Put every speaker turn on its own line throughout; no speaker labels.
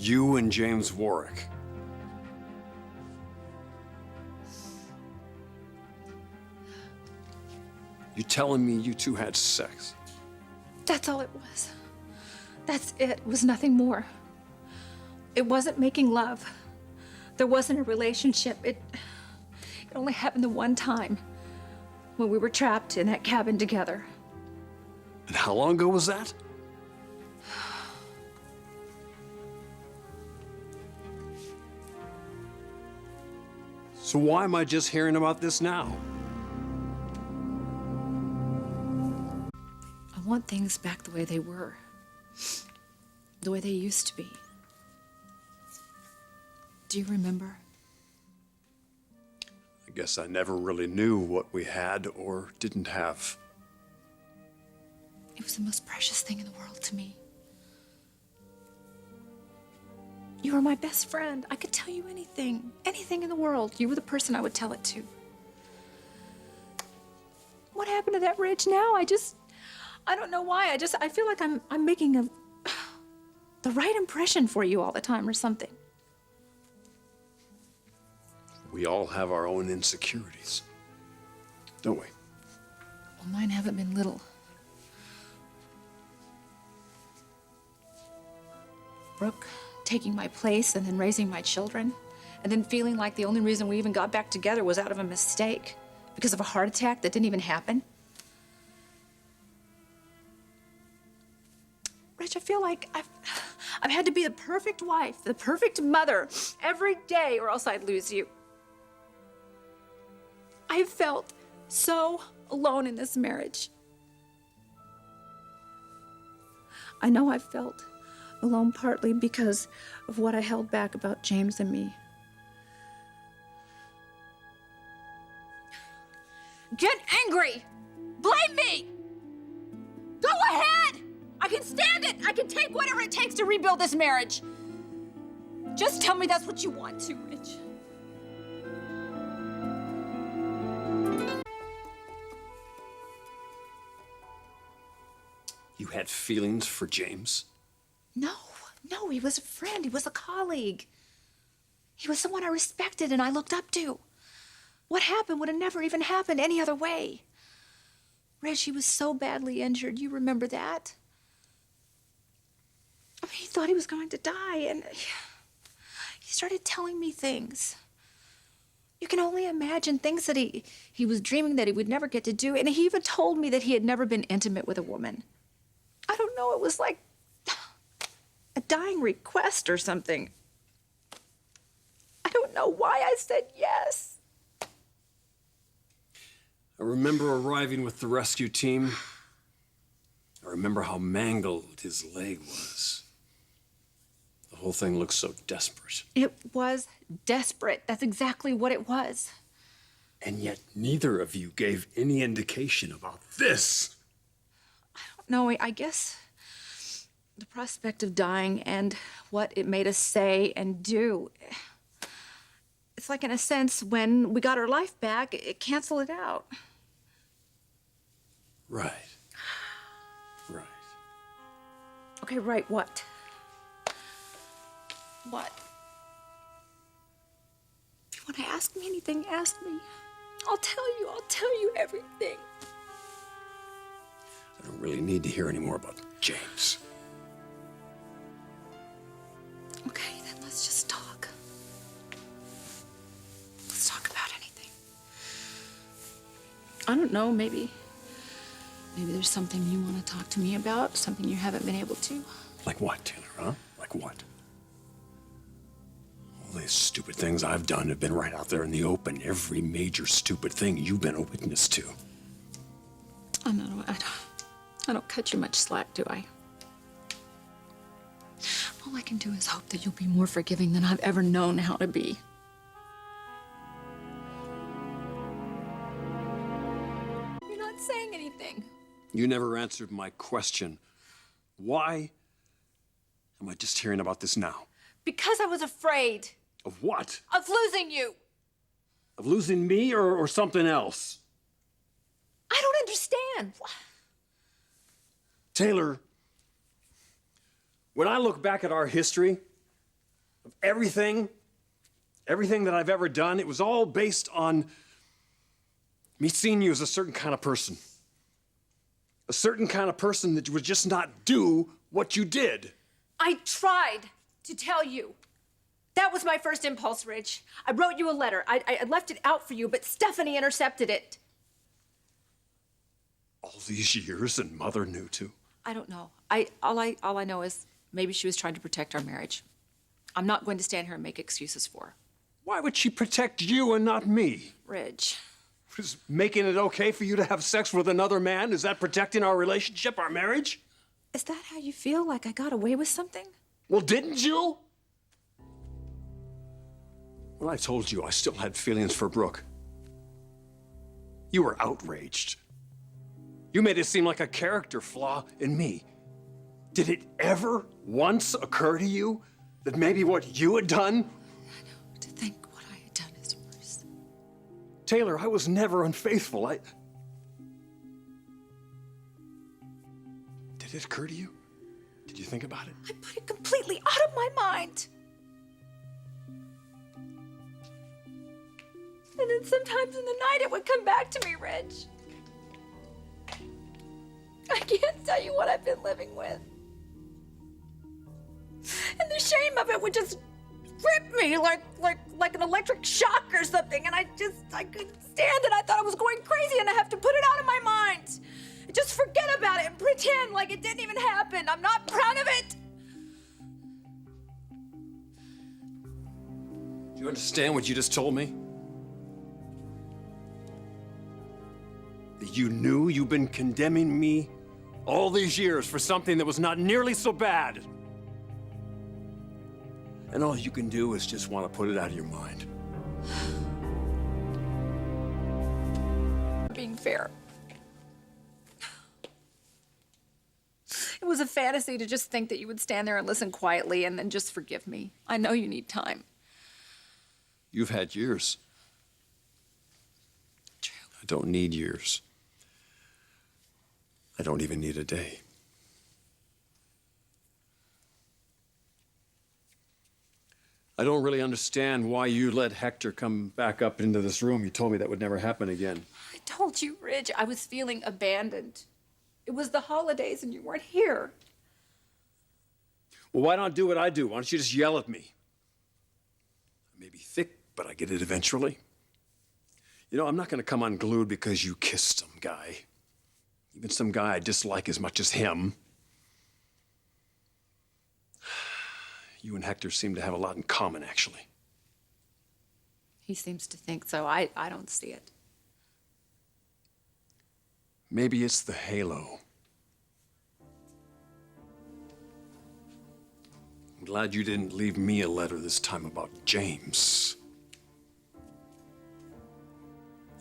You and James Warwick. You telling me you two had sex?
That's all it was. That's it. It was nothing more. It wasn't making love. There wasn't a relationship. It only happened the one time when we were trapped in that cabin together.
And how long ago was that? So why am I just hearing about this now?
I want things back the way they were. The way they used to be. Do you remember?
I guess I never really knew what we had or didn't have.
It was the most precious thing in the world to me. You were my best friend. I could tell you anything in the world. You were the person I would tell it to. What happened to that Ridge now? I don't know why. I feel like I'm making the right impression for you all the time or something.
We all have our own insecurities, don't we?
Well, mine haven't been little. Brooke taking my place and then raising my children, and then feeling like the only reason we even got back together was out of a mistake because of a heart attack that didn't even happen. Rich, I feel like I've had to be the perfect wife, the perfect mother every day, or else I'd lose you. I felt so alone in this marriage. I know I felt alone partly because of what I held back about James and me. Get angry! Blame me! Go ahead! I can stand it! I can take whatever it takes to rebuild this marriage. Just tell me that's what you want to, Rich.
You had feelings for James?
No, he was a friend. He was a colleague. He was someone I respected and I looked up to. What happened would have never even happened any other way. Rich, he was so badly injured. You remember that? I mean, he thought he was going to die, and he started telling me things. You can only imagine things that he was dreaming that he would never get to do, and he even told me that he had never been intimate with a woman. I don't know, it was like a dying request or something. I don't know why I said yes.
I remember arriving with the rescue team. I remember how mangled his leg was. The whole thing looked so desperate.
It was desperate. That's exactly what it was.
And yet neither of you gave any indication about this.
I don't know. I guess the prospect of dying and what it made us say and do, it's like, in a sense, when we got our life back, it canceled it out.
Right. Right.
Okay, right, what? What? If you want to ask me anything, ask me. I'll tell you everything.
I don't really need to hear any more about James.
Okay, then let's just talk. Let's talk about anything. I don't know, maybe there's something you want to talk to me about, something you haven't been able to.
Like what, Taylor, huh? Like what? All these stupid things I've done have been right out there in the open. Every major stupid thing you've been a witness to.
I don't cut you much slack, do I? All I can do is hope that you'll be more forgiving than I've ever known how to be. You're not saying anything.
You never answered my question. Why am I just hearing about this now?
Because I was afraid.
Of what?
Of losing you.
Of losing me or something else?
I don't understand.
Taylor, when I look back at our history, of everything that I've ever done, it was all based on me seeing you as a certain kind of person. A certain kind of person that would just not do what you did.
I tried to tell you. That was my first impulse, Ridge. I wrote you a letter. I left it out for you, but Stephanie intercepted it.
All these years, and Mother knew too.
I don't know. All I know is maybe she was trying to protect our marriage. I'm not going to stand here and make excuses for her.
Why would she protect you and not me?
Ridge.
Is making it okay for you to have sex with another man? Is that protecting our relationship, our marriage?
Is that how you feel? Like I got away with something?
Well, didn't you? When I told you I still had feelings for Brooke, you were outraged. You made it seem like a character flaw in me. Did it ever once occur to you that maybe what you had done?
I know. To think what I had done is worse.
Taylor, I was never unfaithful. Did it occur to you? Did you think about it?
I put it completely out of my mind. And then sometimes in the night it would come back to me, Ridge. I can't tell you what I've been living with. And the shame of it would just grip me like an electric shock or something. And I couldn't stand it. I thought I was going crazy and I have to put it out of my mind. Just forget about it and pretend like it didn't even happen. I'm not proud of it.
Do you understand what you just told me? That you knew you've been condemning me all these years for something that was not nearly so bad. And all you can do is just want to put it out of your mind.
Being fair. It was a fantasy to just think that you would stand there and listen quietly and then just forgive me. I know you need time.
You've had years.
True.
I don't need years. I don't even need a day. I don't really understand why you let Hector come back up into this room. You told me that would never happen again.
I told you, Ridge, I was feeling abandoned. It was the holidays and you weren't here.
Well, why not do what I do? Why don't you just yell at me? I may be thick, but I get it eventually. You know, I'm not going to come unglued because you kissed some guy. Even some guy I dislike as much as him. You and Hector seem to have a lot in common, actually.
He seems to think so. I don't see it.
Maybe it's the halo. I'm glad you didn't leave me a letter this time about James.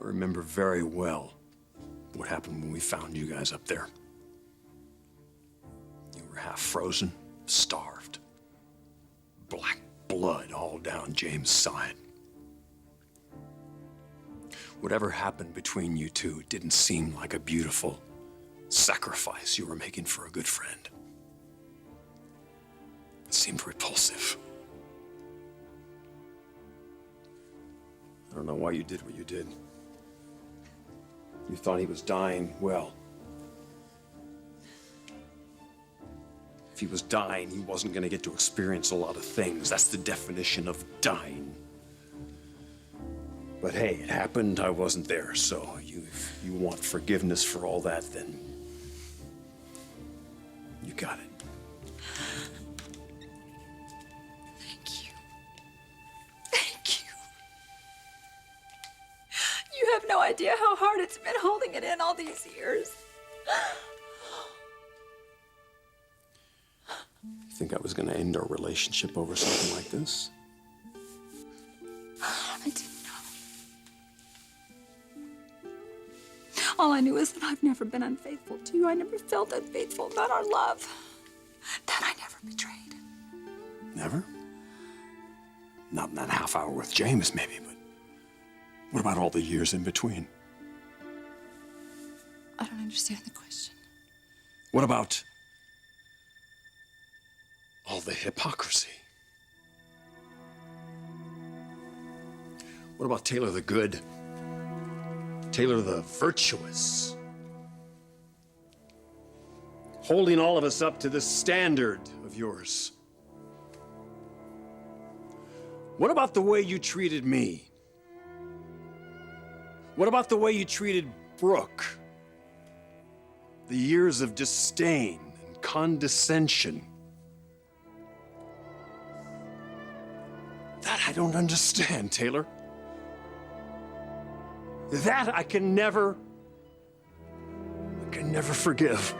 I remember very well what happened when we found you guys up there. You were half frozen, starved. Black blood all down James' side. Whatever happened between you two didn't seem like a beautiful sacrifice you were making for a good friend. It seemed repulsive. I don't know why you did what you did. You thought he was dying. Well, if he was dying, he wasn't going to get to experience a lot of things. That's the definition of dying. But hey, it happened. I wasn't there. So if you want forgiveness for all that, then you got it.
Thank you. Thank you. You have no idea how hard it's been holding it in all these years.
You think I was going to end our relationship over something like this?
I didn't know. All I knew is that I've never been unfaithful to you. I never felt unfaithful about our love. That I never betrayed.
Never? Not in that half hour with James, maybe, but what about all the years in between?
I don't understand the question.
What about all the hypocrisy? What about Taylor the good? Taylor the virtuous? Holding all of us up to this standard of yours. What about the way you treated me? What about the way you treated Brooke? The years of disdain and condescension. That I don't understand, Taylor. That I can never forgive.